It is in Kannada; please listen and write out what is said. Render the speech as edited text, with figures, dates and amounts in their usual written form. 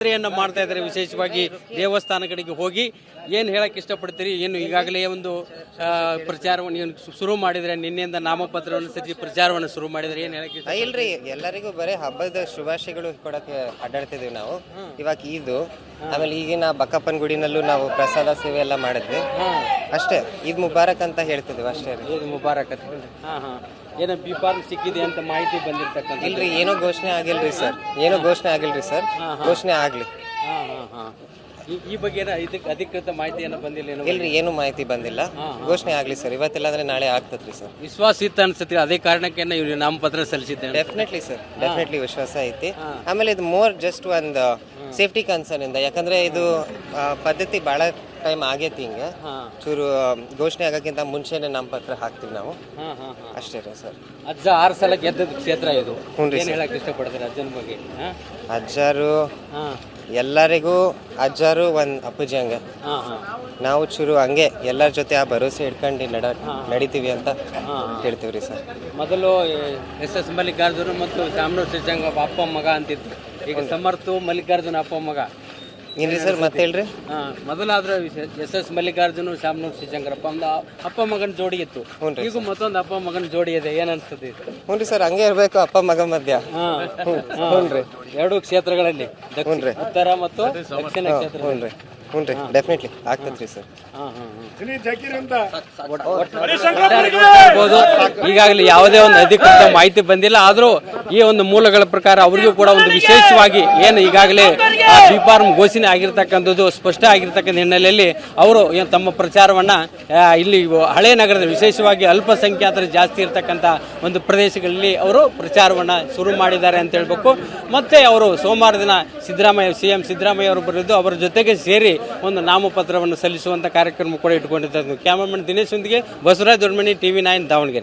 ಮಾಡ್ತಾ ಇದ್ದಾರೆ. ವಿಶೇಷವಾಗಿ ದೇವಸ್ಥಾನಗಳಿಗೆ ಹೋಗಿ ಏನು ಹೇಳಕ್ ಇಷ್ಟಪಡ್ತೀರಿ? ಏನು ಈಗಾಗಲೇ ಒಂದು ಪ್ರಚಾರವನ್ನು ಏನು ಶುರು ಮಾಡಿದ್ರೆ, ನಿನ್ನೆಯಿಂದ ನಾಮಪತ್ರವನ್ನು ಸಜ್ಜಿ ಪ್ರಚಾರವನ್ನು ಶುರು ಮಾಡಿದ್ರೆ, ಏನು ಹೇಳಕ್ ಇಷ್ಟ? ಇಲ್ರಿ, ಎಲ್ಲರಿಗೂ ಬರೀ ಹಬ್ಬದ ಶುಭಾಶಯಗಳು ಕೊಡಕ್ಕೆ ಅಡ್ಡಾಡ್ತಿದೀವಿ ನಾವು. ಇವಾಗ ಇದು ಆಮೇಲೆ ಈಗಿನ ಬಕ್ಕಪ್ಪನ ಗುಡಿನಲ್ಲೂ ನಾವು ಪ್ರಸಾದ ಸೇವೆ ಎಲ್ಲ ಮಾಡಿದ್ವಿ ಅಷ್ಟೇ. ಈದ್ ಮುಬಾರಕ್ ಅಂತ ಹೇಳ್ತಿದ್ವಿ ಅಷ್ಟೇ ರೀ. ಈದ್ ಮುಬಾರಕ್ ಅಂತ. ಏನೋ ಬಿ ಫಾರ್ಮ್ ಸಿಕ್ಕಿದೆ ಅಂತ ಮಾಹಿತಿ ಬಂದಿರ್ತಕ್ಕಂಥ? ಇಲ್ರಿ, ಏನೋ ಘೋಷಣೆ ಆಗಿಲ್ರಿ ಸರ್. ಘೋಷಣೆ ಆಗ್ಲಿ. ಈ ಬಗ್ಗೆ ಇದಕ್ಕೆ ಅಧಿಕೃತ ಮಾಹಿತಿ ಏನೋ ಬಂದಿಲ್ಲ? ಇಲ್ರಿ, ಏನು ಮಾಹಿತಿ ಬಂದಿಲ್ಲ. ಘೋಷಣೆ ಆಗ್ಲಿ ಸರ್. ಇವತ್ತಿಲ್ಲ ಅಂದ್ರೆ ನಾಳೆ ಆಗ್ತದ್ರಿ ಸರ್. ವಿಶ್ವಾಸ ಇತ್ತು ಅನ್ಸುತ್ತೆ, ಅದೇ ಕಾರಣಕ್ಕೆ ಇವ್ರು ನಾಮಪತ್ರ ಸಲ್ಲಿಸಿದ್ದೇನೆ. ಡೆಫಿನೆಟ್ಲಿ ಸರ್, ಡೆಫಿನೆಟ್ಲಿ ವಿಶ್ವಾಸ ಐತಿ. ಆಮೇಲೆ ಇದು ಮೋರ್ ಜಸ್ಟ್ ಒಂದು ಸೇಫ್ಟಿ ಕನ್ಸರ್ನ್ ಇಂದ, ಯಾಕಂದ್ರೆ ಇದು ಪದ್ಧತಿ ಬಹಳ ಟೈಮ್ ಆಗೈತಿ. ಹಿಂಗೆ ಚೂರು ಘೋಷಣೆ ಆಗಕ್ಕಿಂತ ಮುಂಚೆನೆ ನಾಮಪತ್ರ ಹಾಕ್ತಿವಿ ನಾವು ಅಷ್ಟೇ ರೀ ಸರ್. ಅಜ್ಜ 6 ಸಲ ಗೆದ್ದ ಕ್ಷೇತ್ರ ಇದು. ಏನ್ ಹೇಳಕ್ ಇಷ್ಟಪಡ್ತಾರೆ ಅಜ್ಜನ ಬಗ್ಗೆ? ಅಜ್ಜಾರು ಎಲ್ಲರಿಗೂ ಅಜ್ಜಾರು ಒಂದ್ ಅಪ್ಪುಜಿ ಹಂಗ. ನಾವು ಚೂರು ಹಂಗೆ ಎಲ್ಲರ ಜೊತೆ ಆ ಭರೋಸೆ ಇಟ್ಕೊಂಡು ನಡಿತೀವಿ ಅಂತ ಹೇಳ್ತೀವ್ರಿ ಸರ್. ಮೊದಲು SS ಮಲ್ಲಿಕಾರ್ಜುನ ಮತ್ತು ಶಾಮನೂರ್ ಸಿದ್ಧಂಗ ಅಪ್ಪ ಮಗ ಅಂತಿತ್ತು. ಈಗ ಸಮರ್ಥ ಮಲ್ಲಿಕಾರ್ಜುನ ಅಪ್ಪ ಮಗ ಏನ್ರಿ ಸರ್? ಮತ್ತೆ ಹೇಳ್ರಿ. ಮೊದಲಾದ್ರೆ SS ಮಲ್ಲಿಕಾರ್ಜುನ ಶಾಮನೂರ್ ಸಿದ್ಧಂಗರಪ್ಪ ಅಪ್ಪ ಮಗನ ಜೋಡಿ ಇತ್ತು. ಈಗ ಮತ್ತೊಂದು ಅಪ್ಪ ಮಗನ ಜೋಡಿ ಇದೆ. ಏನ್ ಅನ್ಸ್ತದೆ? ಹ್ಞೂ ಸರ್, ಹಂಗೆ ಇರ್ಬೇಕು ಅಪ್ಪ ಮಗ ಮಧ್ಯ. ಹ್ಞೂನ್ರಿ, 2 ಕ್ಷೇತ್ರಗಳಲ್ಲಿ, ಉತ್ತರ ಮತ್ತು ದಕ್ಷಿಣ ಕ್ಷೇತ್ರ. ಹ್ಞೂನ್ರಿ, ಡೆಫಿನೆಟ್ಲಿ ಆಗ್ತದ್ರಿ ಸರ್. ಈಗಾಗಲೇ ಯಾವುದೇ ಒಂದು ಅಧಿಕೃತ ಮಾಹಿತಿ ಬಂದಿಲ್ಲ. ಆದ್ರೂ ಈ ಒಂದು ಮೂಲಗಳ ಪ್ರಕಾರ ಅವರಿಗೂ ಕೂಡ ಒಂದು ವಿಶೇಷವಾಗಿ ಏನು ಈಗಾಗಲೇ ಬಿ ಫಾರ್ಮ್ ಘೋಷಣೆ ಆಗಿರ್ತಕ್ಕಂಥದ್ದು ಸ್ಪಷ್ಟ ಆಗಿರ್ತಕ್ಕಂಥ ಹಿನ್ನೆಲೆಯಲ್ಲಿ ಅವರು ತಮ್ಮ ಪ್ರಚಾರವನ್ನ ಇಲ್ಲಿ ಹಳೆ ನಗರದ ವಿಶೇಷವಾಗಿ ಅಲ್ಪಸಂಖ್ಯಾತರು ಜಾಸ್ತಿ ಇರತಕ್ಕಂಥ ಒಂದು ಪ್ರದೇಶಗಳಲ್ಲಿ ಅವರು ಪ್ರಚಾರವನ್ನ ಶುರು ಮಾಡಿದ್ದಾರೆ ಅಂತ ಹೇಳ್ಬೇಕು. ಮತ್ತೆ ಅವರು ಸೋಮವಾರ ದಿನ CM ಸಿದ್ದರಾಮಯ್ಯ ಅವರು ಬರೆದು ಅವರ ಜೊತೆಗೆ ಸೇರಿ ಒಂದು ನಾಮಪತ್ರವನ್ನು ಸಲ್ಲಿಸುವಂತ ಕಾರ್ಯಕ್ರಮ ಕೂಡ ಇಟ್ಕೊಂಡಿದ್ದಾರೆ. ಕ್ಯಾಮರಾಮನ್ ದಿನೇಶ್ ಒಂದಿಗೆ ಬಸವರಾಜ್ ದೊಡ್ಮನಿ, TV9 ದಾವಣಗೆರೆ.